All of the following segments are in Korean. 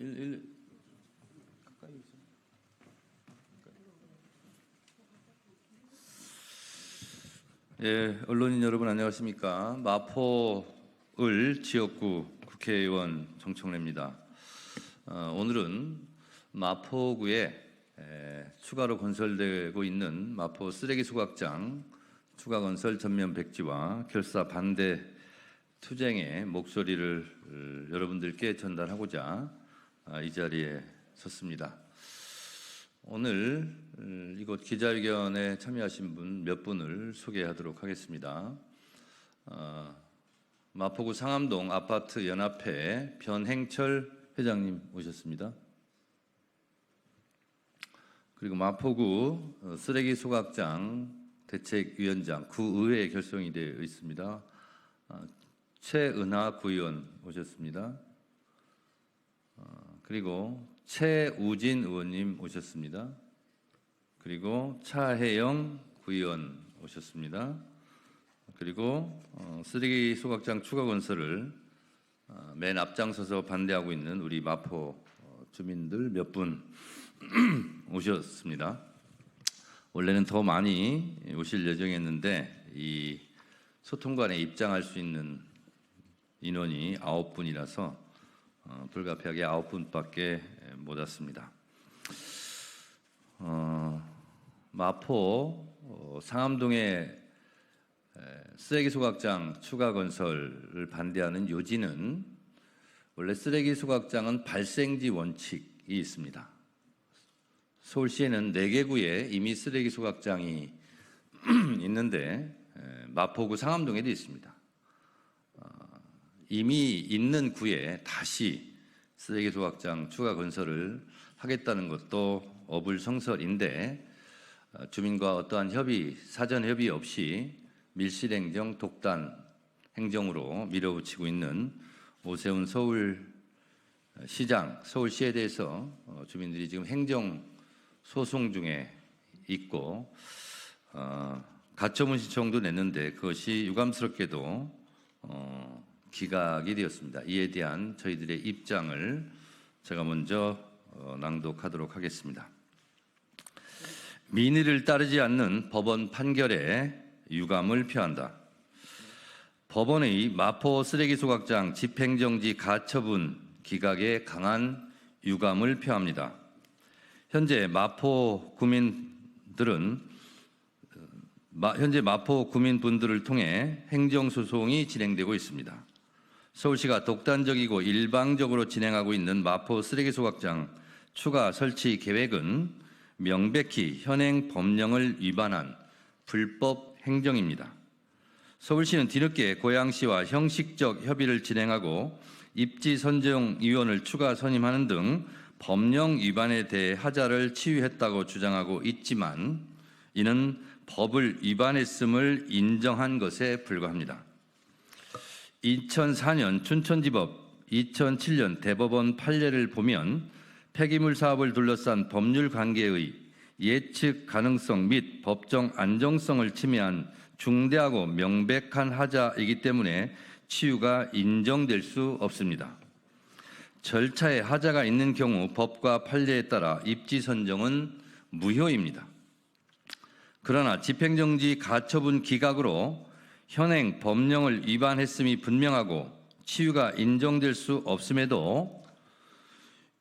가까이 있어. 예, 언론인 여러분 안녕하십니까? 마포을 지역구 국회의원 정청래입니다. 오늘은 마포구에 추가로 건설되고 있는 마포 쓰레기 수거장 추가 건설 전면 백지와 결사 반대 투쟁의 목소리를 여러분들께 전달하고자 이 자리에 섰습니다. 오늘 이곳 기자회견에 참여하신 분 몇 분을 소개하도록 하겠습니다. 마포구 상암동 아파트 연합회 변행철 회장님 오셨습니다. 그리고 마포구 쓰레기 소각장 대책위원장 구의회에 결성이 되어 있습니다. 최은하 구의원 오셨습니다. 그리고 최우진 의원님 오셨습니다. 그리고 차혜영 구의원 오셨습니다. 그리고 쓰레기 소각장 추가 건설을 맨 앞장서서 반대하고 있는 우리 마포 주민들 몇 분 오셨습니다. 원래는 더 많이 오실 예정이었는데 이 소통관에 입장할 수 있는 인원이 9분이라서 불가피하게 9분밖에 못 왔습니다. 마포 상암동의 쓰레기 소각장 추가 건설을 반대하는 요지는 원래 쓰레기 소각장은 발생지 원칙이 있습니다. 서울시에는 4개 구에 이미 쓰레기 소각장이 있는데 마포구 상암동에도 있습니다. 이미 있는 구에 다시 쓰레기 소각장 추가 건설을 하겠다는 것도 어불성설인데 주민과 어떠한 사전 협의 없이 밀실행정 독단 행정으로 밀어붙이고 있는 오세훈 서울시장, 서울시에 대해서 주민들이 지금 행정 소송 중에 있고 가처분 신청도 냈는데 그것이 유감스럽게도 기각이 되었습니다. 이에 대한 저희들의 입장을 제가 먼저 낭독하도록 하겠습니다. 민의를 따르지 않는 법원 판결에 유감을 표한다. 법원의 마포 쓰레기 소각장 집행정지 가처분 기각에 강한 유감을 표합니다. 현재 마포 구민분들을 통해 행정소송이 진행되고 있습니다. 서울시가 독단적이고 일방적으로 진행하고 있는 마포 쓰레기 소각장 추가 설치 계획은 명백히 현행 법령을 위반한 불법 행정입니다. 서울시는 뒤늦게 고양시와 형식적 협의를 진행하고 입지선정위원을 추가 선임하는 등 법령 위반에 대해 하자를 치유했다고 주장하고 있지만 이는 법을 위반했음을 인정한 것에 불과합니다. 2004년 춘천지법, 2007년 대법원 판례를 보면 폐기물 사업을 둘러싼 법률 관계의 예측 가능성 및 법정 안정성을 침해한 중대하고 명백한 하자이기 때문에 치유가 인정될 수 없습니다. 절차에 하자가 있는 경우 법과 판례에 따라 입지 선정은 무효입니다. 그러나 집행정지 가처분 기각으로 현행 법령을 위반했음이 분명하고 치유가 인정될 수 없음에도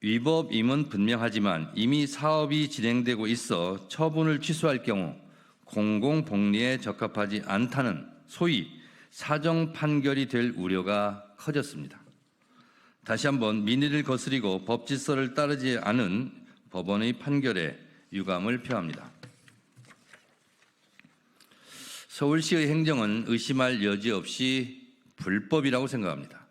위법임은 분명하지만 이미 사업이 진행되고 있어 처분을 취소할 경우 공공복리에 적합하지 않다는 소위 사정 판결이 될 우려가 커졌습니다. 다시 한번 민의를 거스리고 법질서를 따르지 않은 법원의 판결에 유감을 표합니다. 서울시의 행정은 의심할 여지 없이 불법이라고 생각합니다.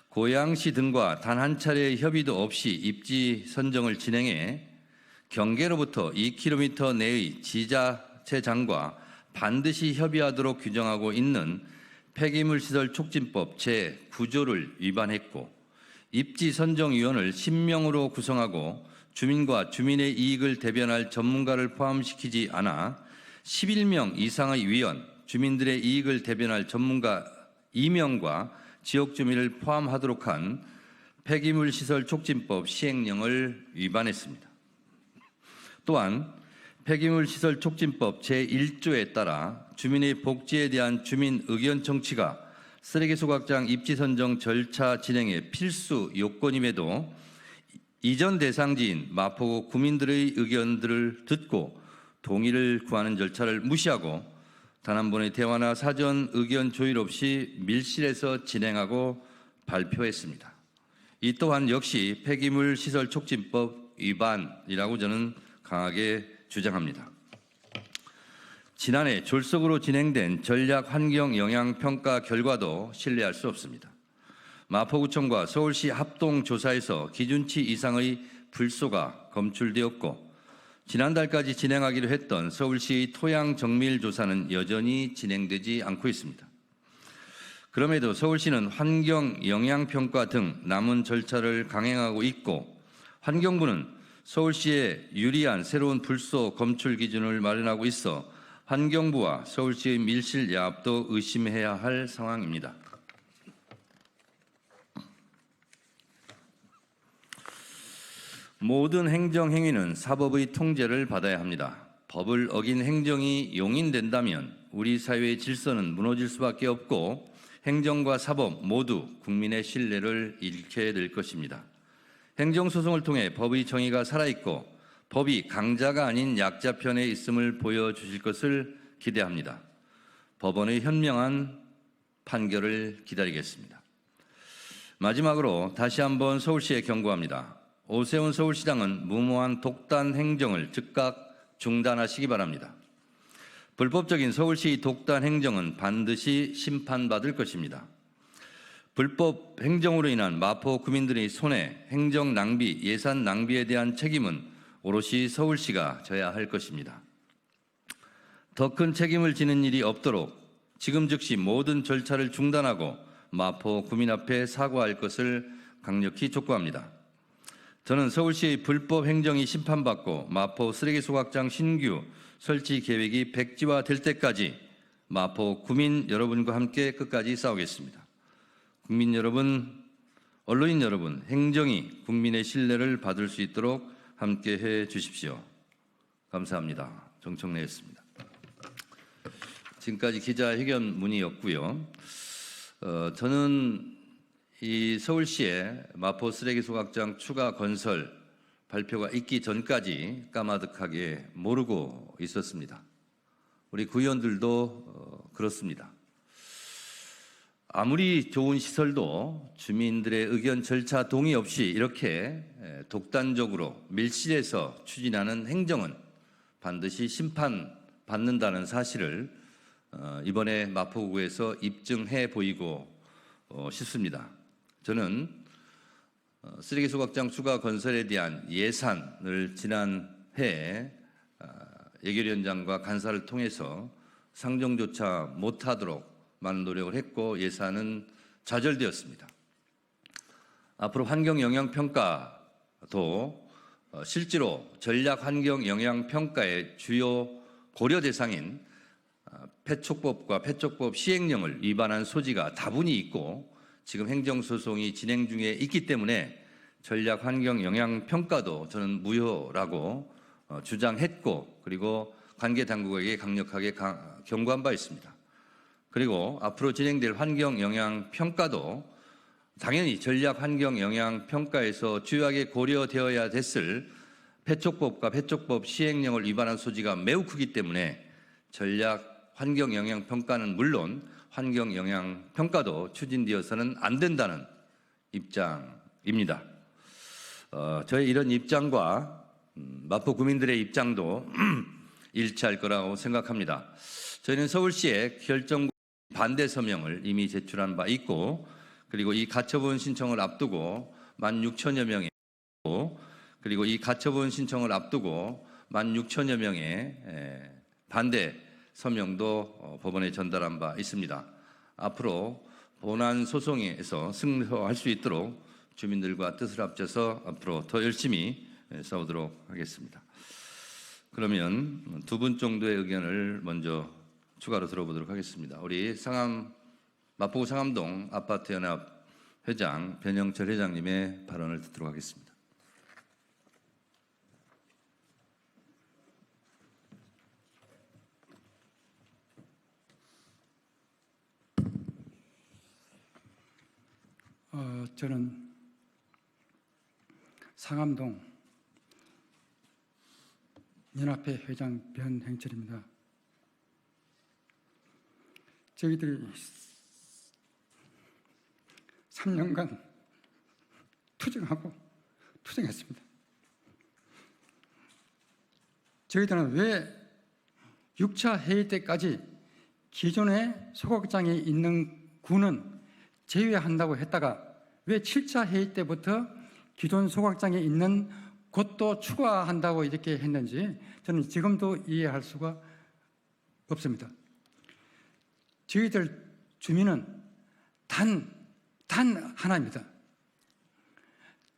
고양시 등과 단 한 차례의 협의도 없이 입지 선정을 진행해 경계로부터 2km 내의 지자체장과 반드시 협의하도록 규정하고 있는 폐기물시설 촉진법 제9조를 위반했고 입지 선정위원을 10명으로 구성하고 주민과 주민의 이익을 대변할 전문가를 포함시키지 않아 11명 이상의 위원, 주민들의 이익을 대변할 전문가 2명과 지역 주민을 포함하도록 한 폐기물 시설 촉진법 시행령을 위반했습니다. 또한 폐기물 시설 촉진법 제1조에 따라 주민의 복지에 대한 주민 의견 청취가 쓰레기 소각장 입지 선정 절차 진행의 필수 요건임에도 이전 대상지인 마포구 구민들의 의견들을 듣고 동의를 구하는 절차를 무시하고 단 한 번의 대화나 사전 의견 조율 없이 밀실에서 진행하고 발표했습니다. 이 또한 역시 폐기물 시설 촉진법 위반이라고 저는 강하게 주장합니다. 지난해 졸속으로 진행된 전략 환경 영향 평가 결과도 신뢰할 수 없습니다. 마포구청과 서울시 합동 조사에서 기준치 이상의 불소가 검출되었고 지난달까지 진행하기로 했던 서울시 토양 정밀 조사는 여전히 진행되지 않고 있습니다. 그럼에도 서울시는 환경 영향 평가 등 남은 절차를 강행하고 있고 환경부는 서울시에 유리한 새로운 불소 검출 기준을 마련하고 있어 환경부와 서울시의 밀실 야합도 의심해야 할 상황입니다. 모든 행정행위는 사법의 통제를 받아야 합니다. 법을 어긴 행정이 용인된다면 우리 사회의 질서는 무너질 수밖에 없고 행정과 사법 모두 국민의 신뢰를 잃게 될 것입니다. 행정소송을 통해 법의 정의가 살아있고 법이 강자가 아닌 약자 편에 있음을 보여주실 것을 기대합니다. 법원의 현명한 판결을 기다리겠습니다. 마지막으로 다시 한번 서울시에 경고합니다. 오세훈 서울시장은 무모한 독단 행정을 즉각 중단하시기 바랍니다. 불법적인 서울시 독단 행정은 반드시 심판받을 것입니다. 불법 행정으로 인한 마포 구민들의 손해, 행정 낭비, 예산 낭비에 대한 책임은 오롯이 서울시가 져야 할 것입니다. 더 큰 책임을 지는 일이 없도록 지금 즉시 모든 절차를 중단하고 마포 구민 앞에 사과할 것을 강력히 촉구합니다. 저는 서울시의 불법 행정이 심판받고 마포 쓰레기 소각장 신규 설치 계획이 백지화될 때까지 마포 구민 여러분과 함께 끝까지 싸우겠습니다. 국민 여러분, 언론인 여러분, 행정이 국민의 신뢰를 받을 수 있도록 함께해 주십시오. 감사합니다. 정청래였습니다. 지금까지 기자회견문이었고요. 저는 이 서울시의 마포 쓰레기 소각장 추가 건설 발표가 있기 전까지 까마득하게 모르고 있었습니다. 우리 구의원들도 그렇습니다. 아무리 좋은 시설도 주민들의 의견 절차 동의 없이 이렇게 독단적으로 밀실에서 추진하는 행정은 반드시 심판받는다는 사실을 이번에 마포구에서 입증해 보이고 싶습니다. 저는 쓰레기 소각장 추가 건설에 대한 예산을 지난해 예결위원장과 간사를 통해서 상정조차 못하도록 많은 노력을 했고 예산은 좌절되었습니다. 앞으로 환경영향평가도 실제로 전략환경영향평가의 주요 고려 대상인 폐촉법과 폐촉법 시행령을 위반한 소지가 다분히 있고 지금 행정소송이 진행 중에 있기 때문에 전략환경영향평가도 저는 무효라고 주장했고 그리고 관계당국에게 강력하게 경고한 바 있습니다. 그리고 앞으로 진행될 환경영향평가도 당연히 전략환경영향평가에서 주요하게 고려되어야 됐을 폐촉법과 폐촉법 시행령을 위반한 소지가 매우 크기 때문에 전략환경영향평가는 물론 환경영향평가도 추진되어서는 안 된다는 입장입니다. 저의 이런 입장과 마포 구민들의 입장도 일치할 거라고 생각합니다. 저희는 서울시에 결정 반대 서명을 이미 제출한 바 있고 그리고 이 가처분 신청을 앞두고 16,000여 명의 그리고 이 가처분 신청을 앞두고 16,000여 명의 반대 서명도 법원에 전달한 바 있습니다. 앞으로 본안 소송에서 승소할 수 있도록 주민들과 뜻을 합쳐서 앞으로 더 열심히 싸우도록 하겠습니다. 그러면 두 분 정도의 의견을 먼저 추가로 들어보도록 하겠습니다. 우리 마포구 상암동 아파트 연합 회장 변영철 회장님의 발언을 듣도록 하겠습니다. 저는 상암동 연합회 회장 변행철입니다. 저희들이 3년간 투쟁하고 투쟁했습니다. 저희들은 왜 6차 회의 때까지 기존의 소각장에 있는 군은 제외한다고 했다가 왜 7차 회의 때부터 기존 소각장에 있는 곳도 추가한다고 이렇게 했는지 저는 지금도 이해할 수가 없습니다. 저희들 주민은 단 하나입니다.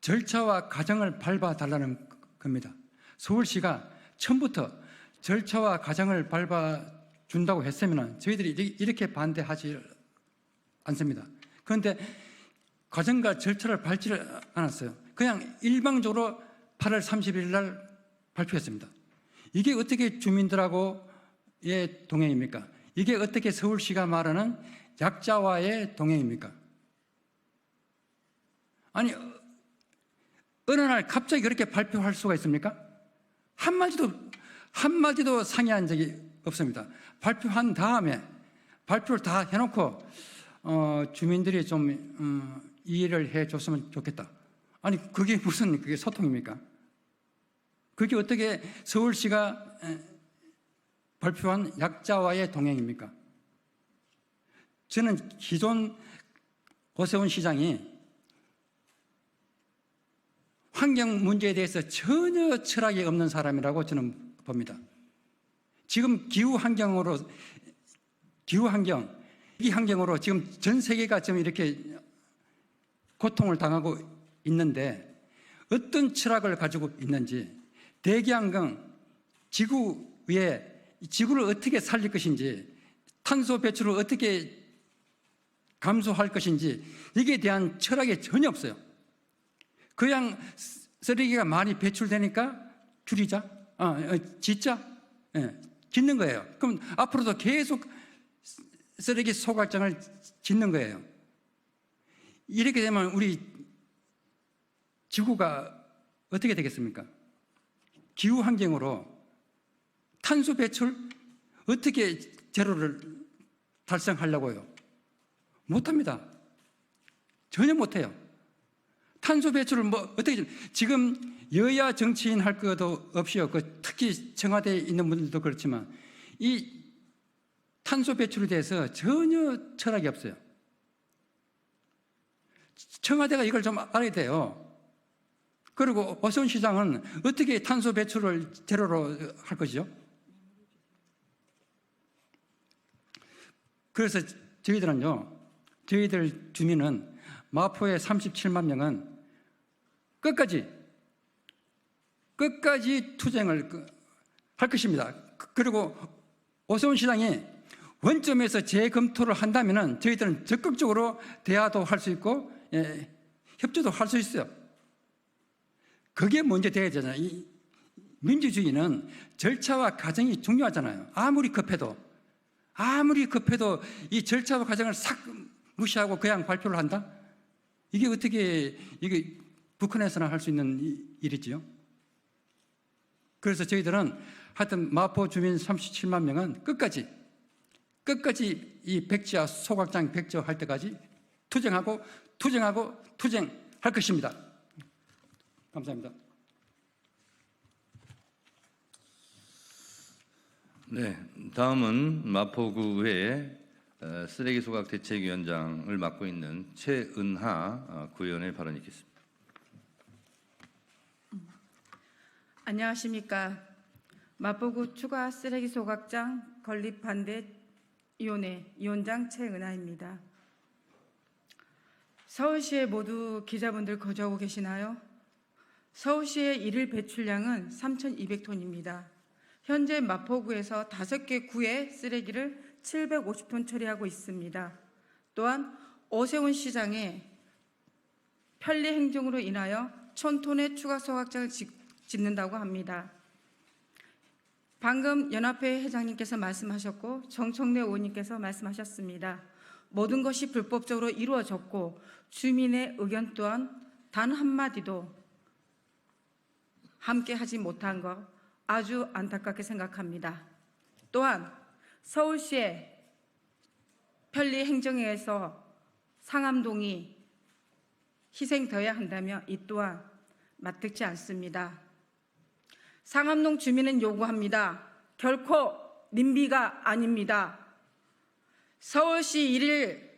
절차와 과정을 밟아달라는 겁니다. 서울시가 처음부터 절차와 과정을 밟아준다고 했으면 저희들이 이렇게 반대하지 않습니다. 그런데 과정과 절차를 밟지를 않았어요. 그냥 일방적으로 8월 30일 날 발표했습니다. 이게 어떻게 주민들하고의 동행입니까? 이게 어떻게 서울시가 말하는 약자와의 동행입니까? 아니, 어느 날 갑자기 그렇게 발표할 수가 있습니까? 한마디도 상의한 적이 없습니다. 발표한 다음에 발표를 다 해놓고 주민들이 좀 이해를 해줬으면 좋겠다. 아니, 그게 그게 소통입니까? 그게 어떻게 서울시가 발표한 약자와의 동행입니까? 저는 기존 오세훈 시장이 환경 문제에 대해서 전혀 철학이 없는 사람이라고 저는 봅니다. 지금 이 환경으로 지금 전 세계가 지금 이렇게 고통을 당하고 있는데 어떤 철학을 가지고 있는지, 대기환경, 지구를 어떻게 살릴 것인지, 탄소 배출을 어떻게 감소할 것인지, 이게 대한 철학이 전혀 없어요. 그냥 쓰레기가 많이 배출되니까 짓는 거예요. 그럼 앞으로도 계속 쓰레기 소각장을 짓는 거예요. 이렇게 되면 우리 지구가 어떻게 되겠습니까? 기후 환경으로 탄소 배출 어떻게 제로를 달성하려고요? 못합니다. 전혀 못해요. 탄소 배출을 어떻게, 지금 여야 정치인 할 것도 없이요. 특히 청와대에 있는 분들도 그렇지만 이 탄소 배출에 대해서 전혀 철학이 없어요. 청와대가 이걸 좀 알아야 돼요. 그리고 오세훈 시장은 어떻게 탄소 배출을 제로로 할 것이죠? 그래서 저희들 주민은 마포의 37만 명은 끝까지 투쟁을 할 것입니다. 그리고 오세훈 시장이 원점에서 재검토를 한다면 저희들은 적극적으로 대화도 할 수 있고 협조도 할 수 있어요. 그게 먼저 돼야 되잖아요. 이 민주주의는 절차와 과정이 중요하잖아요. 아무리 급해도 이 절차와 과정을 싹 무시하고 그냥 발표를 한다? 이게 어떻게 북한에서나 할 수 있는 일이지요? 그래서 저희들은 하여튼 마포 주민 37만 명은 끝까지 이 백지화 소각장 백지화할 때까지 투쟁할 것입니다. 감사합니다. 네, 다음은 마포구의 쓰레기 소각 대책위원장을 맡고 있는 최은하 구의원의 발언이 있겠습니다. 안녕하십니까. 마포구 추가 쓰레기 소각장 건립 반대 위원회 위원장 최은하입니다. 서울시에 모두 기자분들 거주하고 계시나요? 서울시의 일일 배출량은 3,200톤입니다. 현재 마포구에서 5개 구의 쓰레기를 750톤 처리하고 있습니다. 또한 오세훈 시장의 편리 행정으로 인하여 1000톤의 추가 소각장을 짓는다고 합니다. 방금 연합회 회장님께서 말씀하셨고 정청래 의원님께서 말씀하셨습니다. 모든 것이 불법적으로 이루어졌고 주민의 의견 또한 단 한마디도 함께 하지 못한 것 아주 안타깝게 생각합니다. 또한 서울시의 편리 행정에서 상암동이 희생되어야 한다면 이 또한 마땅치 않습니다. 상암동 주민은 요구합니다. 결코 님비가 아닙니다. 서울시 1일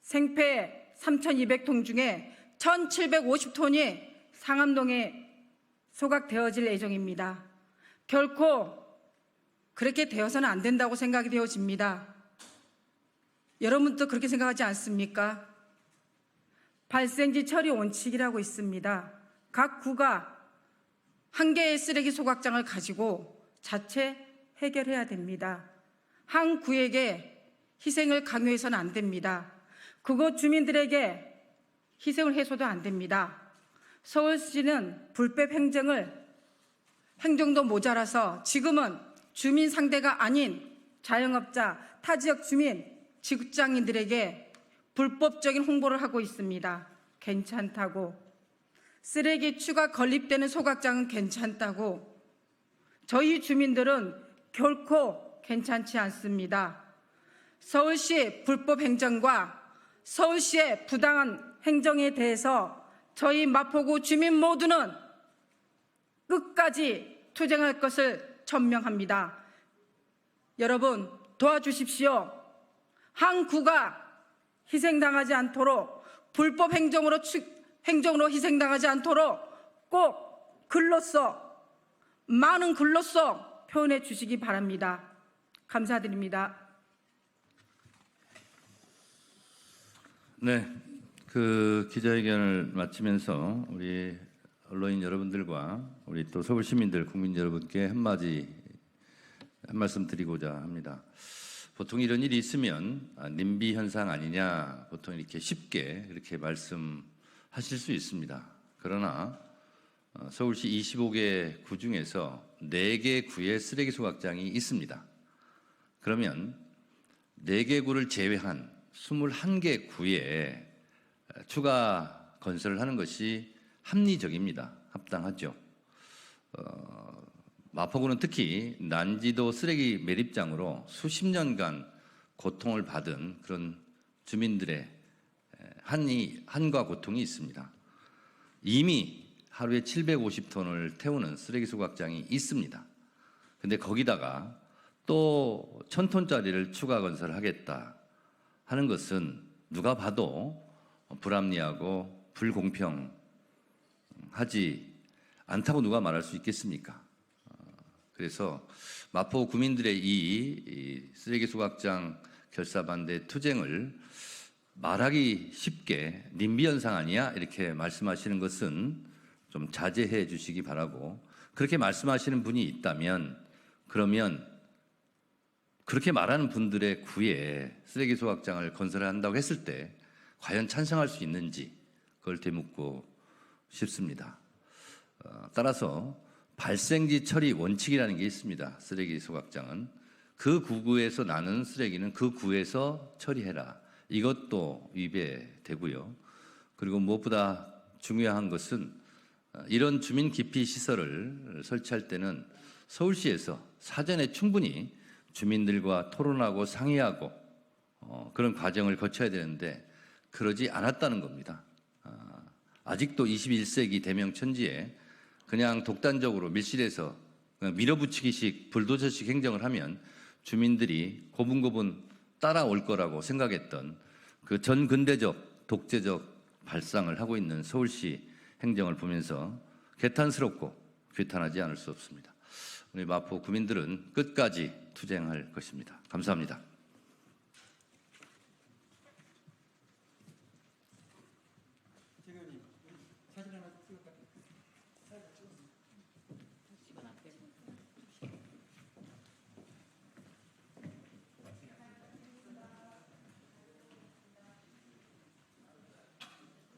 생폐 3,200톤 중에 1,750톤이 상암동에 소각되어질 예정입니다. 결코 그렇게 되어서는 안 된다고 생각이 되어집니다. 여러분도 그렇게 생각하지 않습니까? 발생지 처리 원칙이라고 있습니다. 각 구가 한 개의 쓰레기 소각장을 가지고 자체 해결해야 됩니다. 한 구에게 희생을 강요해서는 안 됩니다. 그곳 주민들에게 희생을 해서도 안 됩니다. 서울시는 불법 행정도 모자라서 지금은 주민 상대가 아닌 자영업자, 타지역 주민, 직장인들에게 불법적인 홍보를 하고 있습니다. 괜찮다고. 쓰레기 추가 건립되는 소각장은 괜찮다고. 저희 주민들은 결코 괜찮지 않습니다. 서울시 불법 행정과 서울시의 부당한 행정에 대해서 저희 마포구 주민 모두는 끝까지 투쟁할 것을 천명합니다. 여러분 도와주십시오. 한 구가 희생당하지 않도록 불법 행정으로 희생당하지 않도록 꼭 글로써 많은 글로써 표현해 주시기 바랍니다. 감사드립니다. 네, 그 기자회견을 마치면서 우리 언론인 여러분들과 우리 또 서울 시민들, 국민 여러분께 한 말씀 드리고자 합니다. 보통 이런 일이 있으면 님비 현상 아니냐 보통 이렇게 쉽게 이렇게 말씀하실 수 있습니다. 그러나 서울시 25개 구 중에서 4개 구에 쓰레기 소각장이 있습니다. 그러면 4개 구를 제외한 21개 구에 추가 건설을 하는 것이 합리적입니다. 합당하죠. 마포구는 특히 난지도 쓰레기 매립장으로 수십 년간 고통을 받은 그런 주민들의 한과 고통이 있습니다. 이미 하루에 750톤을 태우는 쓰레기 소각장이 있습니다. 근데 거기다가 또 1000톤짜리를 추가 건설하겠다 하는 것은 누가 봐도 불합리하고 불공평하지 않다고 누가 말할 수 있겠습니까? 그래서 마포 구민들의 이 쓰레기 소각장 결사 반대 투쟁을 말하기 쉽게 님비 현상 아니야? 이렇게 말씀하시는 것은 좀 자제해 주시기 바라고, 그렇게 말씀하시는 분이 있다면 그러면 그렇게 말하는 분들의 구에 쓰레기 소각장을 건설한다고 했을 때 과연 찬성할 수 있는지 그걸 되묻고 싶습니다. 따라서 발생지 처리 원칙이라는 게 있습니다. 쓰레기 소각장은 그 구에서 나는 쓰레기는 그 구에서 처리해라. 이것도 위배되고요. 그리고 무엇보다 중요한 것은 이런 주민 기피 시설을 설치할 때는 서울시에서 사전에 충분히 주민들과 토론하고 상의하고 그런 과정을 거쳐야 되는데 그러지 않았다는 겁니다. 아직도 21세기 대명천지에 그냥 독단적으로 밀실에서 그냥 밀어붙이기식 불도저식 행정을 하면 주민들이 고분고분 따라올 거라고 생각했던 그 전근대적 독재적 발상을 하고 있는 서울시 행정을 보면서 개탄스럽고 괴탄하지 않을 수 없습니다. 우리 마포 구민들은 끝까지 투쟁할 것입니다. 감사합니다.